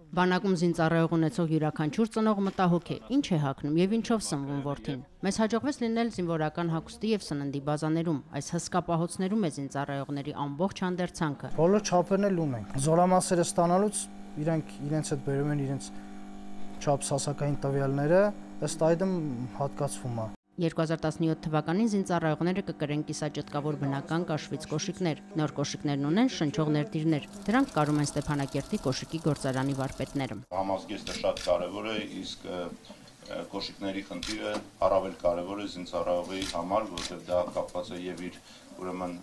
Բանակում զինծառայող ունեցող յուրաքանչյուր ծնող մտահոգ է, ինչ է հագնում եւ ինչով սնվում որդին։ Մեզ հաջողվեց լինել զինվորական հագուստի եւ սննդի բազաներում, այս հսկա պահոցներում է զինծառայողների ամբողջ հանդերձանքը։ Բոլոր չափերն էլ ունենք։ Զորամասերը ստանալուց իրենք իրենց հետ բերում են իրենց չափ սասակային տվյալները, ըստ այդմ հատկացվում է։ 2017 թվականին զինծառայողները կկրեն կիսաճտկավոր բնական կաշվից կոշիկներ։ Նոր կոշիկներն ունեն շնչող ներդիրներ։ Դրանք կարում են Ստեփանակերտի կոշիկի գործարանի վարպետները։ Համազգեստը շատ կարևոր է, իսկ կոշիկների խնդիրը առավել կարևոր է զինծառայողի համար, որովհետև դա կապված է եւ իր ուրեմն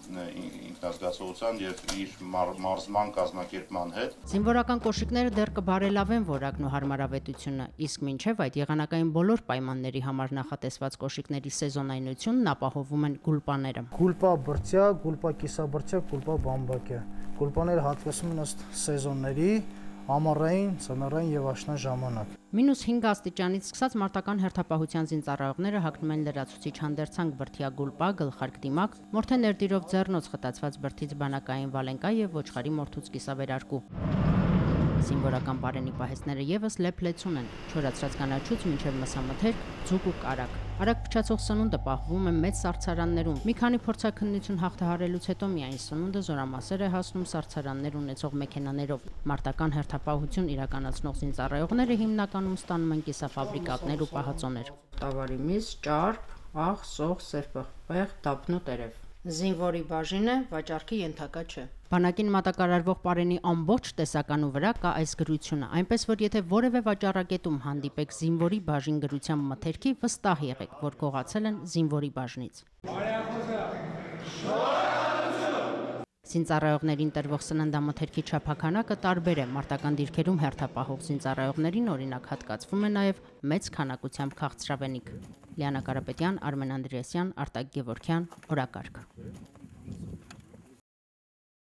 ինքնազգացողության եւ իր մարզման կազմակերպման հետ։ Զինվորական կոշիկները դեռ կբարելավեն որակն ու հարմարավետությունը, իսկ մինչև այդ եղանակային բոլոր պայմանների համար նախատեսված կոշիկների սեզոնայնությունն ապահովում են գուլպաները։ Գուլպա բրծյա, գուլպա կիսաբրծյա, գուլպա բամբակյա։ Գուլպաները հատկացվում են ըստ սեզոնների, ամառային, ձմեռային եւ աշնան ժամանակ։ -5 աստիճանից սկսած մարտական հերթապահության զինծառայողները հագնում են լրացուցիչ հանդերձանք բրդյա գուլպա, գլխարկ դիմակ, մորթե ներդիրով ձեռնոց խտացված բրդից բանակային վալենկա եւ ոչխարի մորթուց կիսավերարկու։ Զինվորական բարենի պահեստները եւս լեփլեցուն են, չորացրած կանաչուց մինչև մսամթերք, ձուկ ու կարակ։ Արագ փչացող սնունդը պահվում է մեծ սառցարաններում։ Մի քանի փորձաքննություն հաղթահարելուց հետո միայն սնունդը զորամասեր է հասնում սառցարաններ ունեցող մեքենաներով։ Մարտական հերթապահություն իրականացնող զինծառայողները հիմնականում ստանում են կիսաֆաբրիկատներ ու պահածոներ։ Տավարի միս, ճարպ, աղ, սող, սերպղպեղ, դափնու տերև։ Զինվորի բաժինը վաճառքի ենթակա չէ։ Բանակին մատակարարվող պարենի ամբողջ տեսականու վրա կա այս գրությունը, այնպես որ եթե որևէ վաճառակետում հանդիպեք զինվորի բաժին գրությամբ մթերքի, վստահ եղեք, որ գողացել են զինվորի բաժնից։ Զինծառայողներին տրվող սննդամթերքի չափաքանակը տարբեր է, մարտական դիրքերում հերթապահող զինծառայողներին օրինակ հատկացվում է նաև մեծ քանակությամբ քաղցրավենիք։ Լիանա Կարապետյան, Արմեն Անդրեասյան, Արտակ Գևորգյան, օրակարգ։